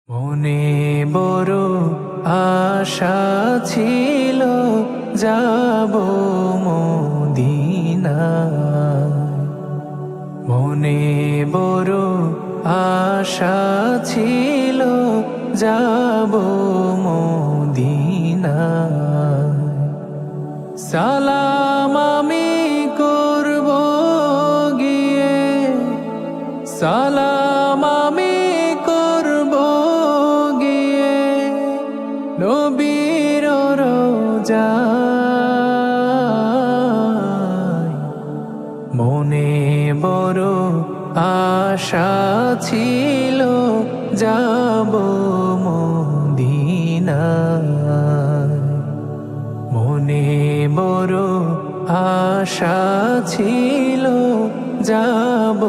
মনে বড় আশা ছিল যাব মদিনায়। মনে বড় আশা ছিল যাব মদিনায়। সালাম আমি করব গিয়ে, সালাম আমি করব গিয়ে নবীর রওজায়। মনে বড় আশা ছিল যাব মদিনায়। মনে বড় আশা ছিল যাব